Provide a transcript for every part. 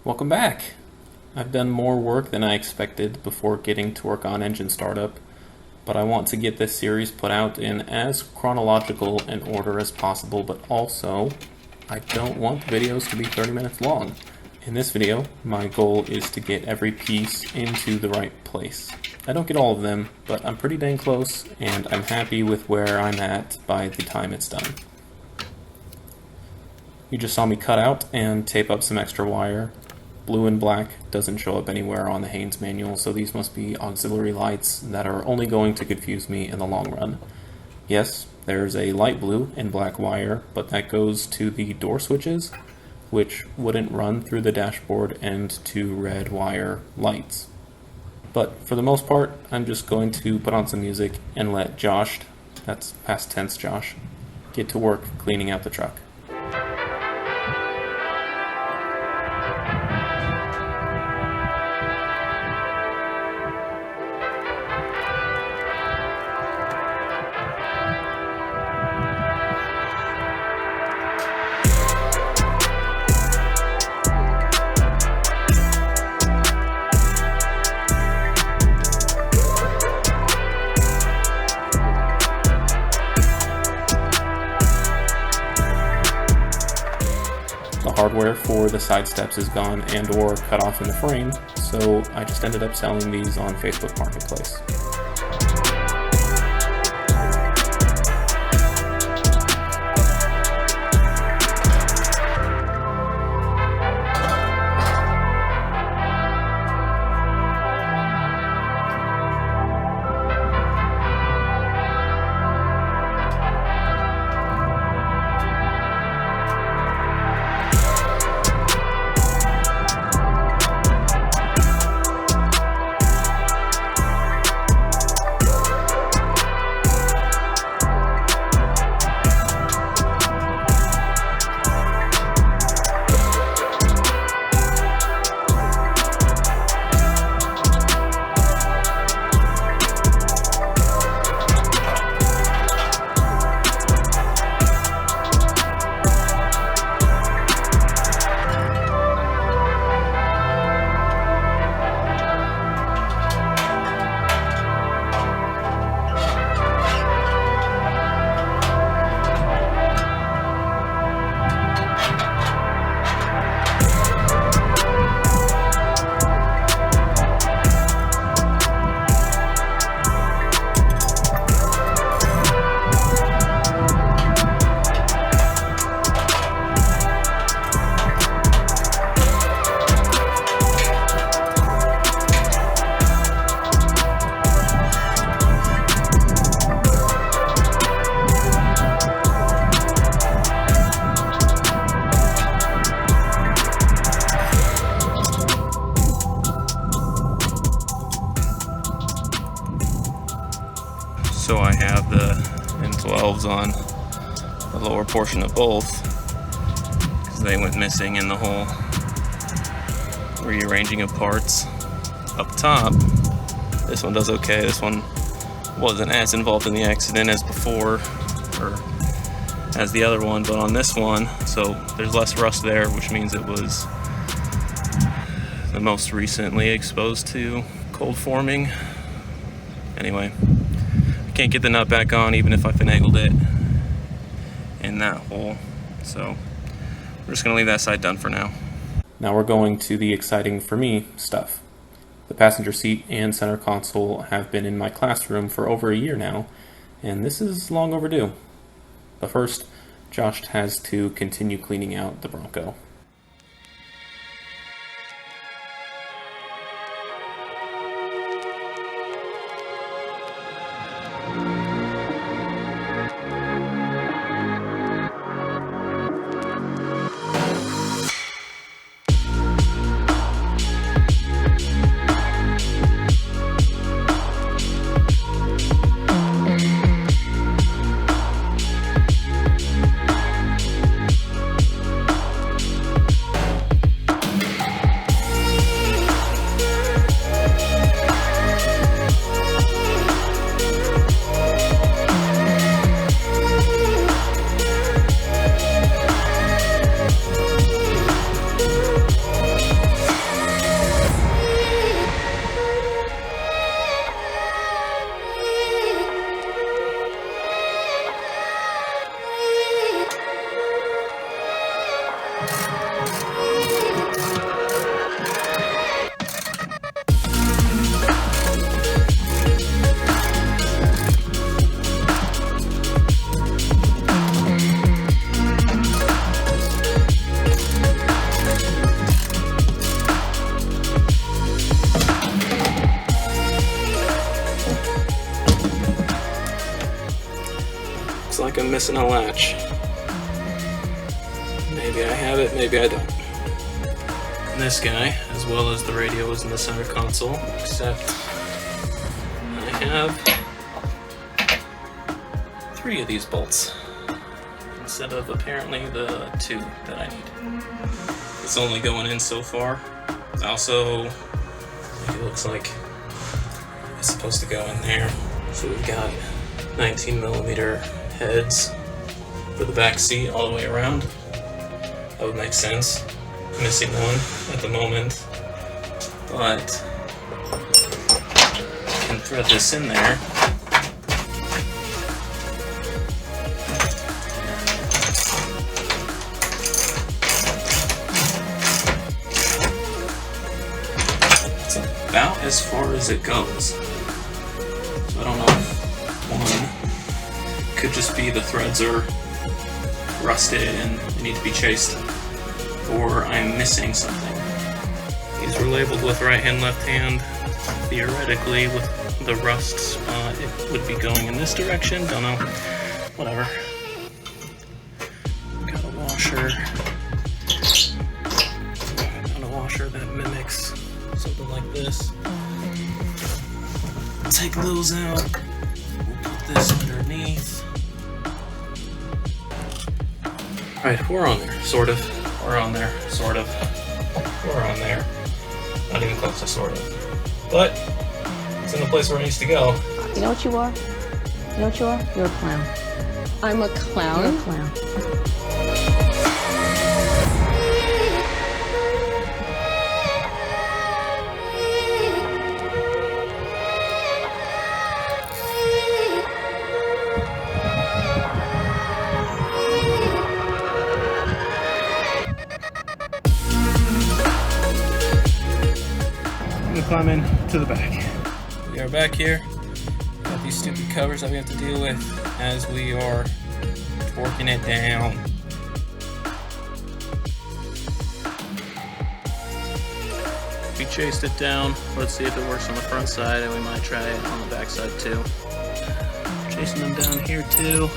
Welcome back! I've done more work than I expected before getting to work on engine startup, but I want to get this series put out in as chronological an order as possible, but also I don't want the videos to be 30 minutes long. In this video, my goal is to get every piece into the right place. I don't get all of them, but I'm pretty dang close, and I'm happy with where I'm at by the time it's done. You just saw me cut out and tape up some extra wire. Blue and black doesn't show up anywhere on the Haynes manual, so these must be auxiliary lights that are only going to confuse me in the long run. Yes, there's a light blue and black wire, but that goes to the door switches, which wouldn't run through the dashboard, and to red wire lights. But for the most part, I'm just going to put on some music and let Josh, that's past tense Josh, get to work cleaning out the truck. The hardware for the side steps is gone and or cut off in the frame, so I just ended up selling these on Facebook Marketplace. So I have the M12s on the lower portion of both because they went missing in the whole rearranging of parts. Up top, this one does okay. This one wasn't as involved in the accident as before, or as the other one, but on this one, so there's less rust there, which means it was the most recently exposed to cold forming. Anyway, can't get the nut back on even if I finagled it in that hole, so we're just going to leave that side done for now. Now we're going to the exciting for me stuff. The passenger seat and center console have been in my classroom for over a year now, and this is long overdue. But first, Josh has to continue cleaning out the Bronco. looks like I'm missing a latch. Maybe I have it, maybe I don't. And this guy, as well as the radio, is in the center console, except I have 3 of these bolts instead of apparently the 2 that I need. It's only going in so far. Also, it looks like it's supposed to go in there. So we've got 19mm heads for the back seat all the way around. That would make sense. Missing one at the moment, but I can thread this in there. It's about as far as it goes. So I don't know if one could just be the threads are rusted and they need to be chased, or I'm missing something. These were labeled with right hand, left hand. Theoretically, with the rust spot, it would be going in this direction. Don't know. Whatever. Got a washer. Got a washer that mimics something like this. Take those out. We'll put this underneath. Alright, we're on there, sort of. We're on there, sort of. We're on there. Not even close to sort of. But it's in the place where it needs to go. You know what you are? You know what you are? You're a clown. I'm a clown? You're a clown. Climb in to the back. We are back here. Got these stupid covers that we have to deal with as we are torquing it down. We chased it down. Let's see if it works on the front side, and we might try it on the back side too. Chasing them down here too.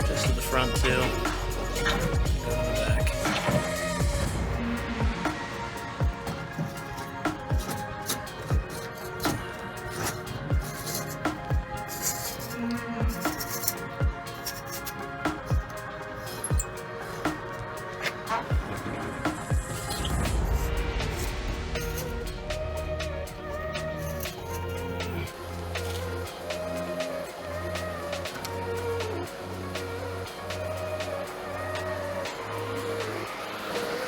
Just to the front too.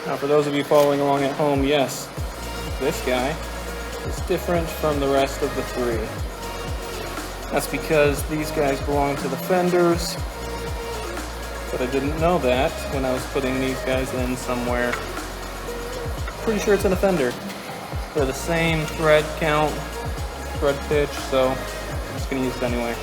Now, for those of you following along at home, yes, this guy is different from the rest of the 3. That's because these guys belong to the fenders, but I didn't know that when I was putting these guys in somewhere. Pretty sure it's in a fender. They're the same thread count, thread pitch, so I'm just going to use it anyway.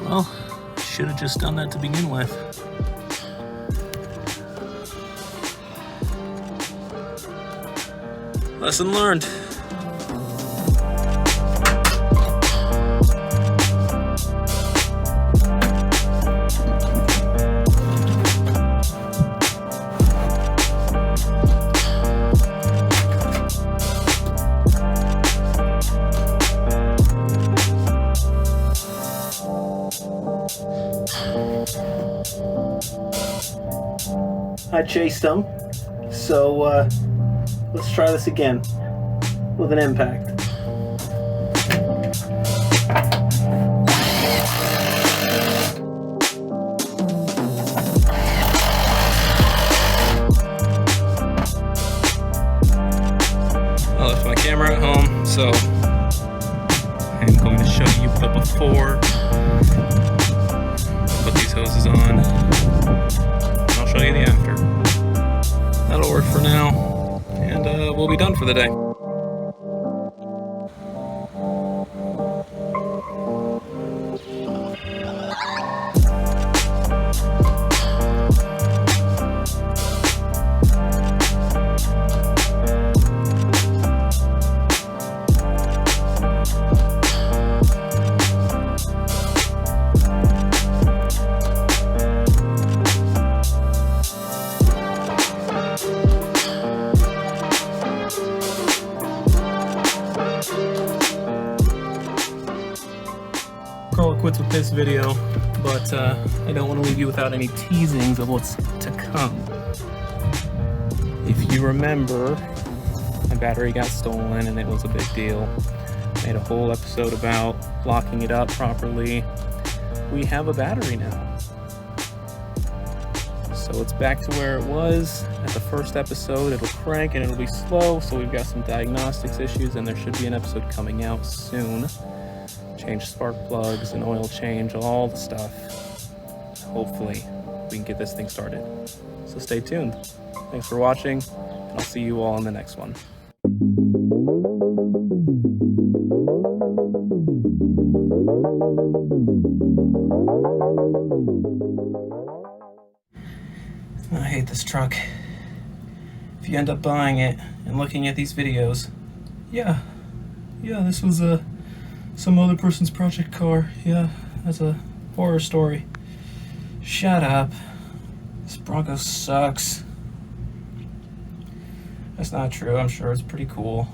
Well, should have just done that to begin with. Lesson learned. I chased them. So let's try this again with an impact. I left my camera at home, so I'm going to show you the before. Put these hoses on, and I'll show you the after. That'll work for now, and we'll be done for the day. Call it quits with this video, but I don't want to leave you without any teasings of what's to come. If you remember, my battery got stolen and it was a big deal. Made a whole episode about locking it up properly. We have a battery now. So it's back to where it was at the first episode. It'll crank and it'll be slow, so we've got some diagnostics issues, and there should be an episode coming out soon. Change spark plugs and oil change, all the stuff. Hopefully we can get this thing started. So stay tuned. Thanks for watching, and I'll see you all in the next one. I hate this truck. If you end up buying it and looking at these videos, yeah, this was some other person's project car. Yeah, that's a horror story. Shut up. This Bronco sucks. That's not true. I'm sure it's pretty cool.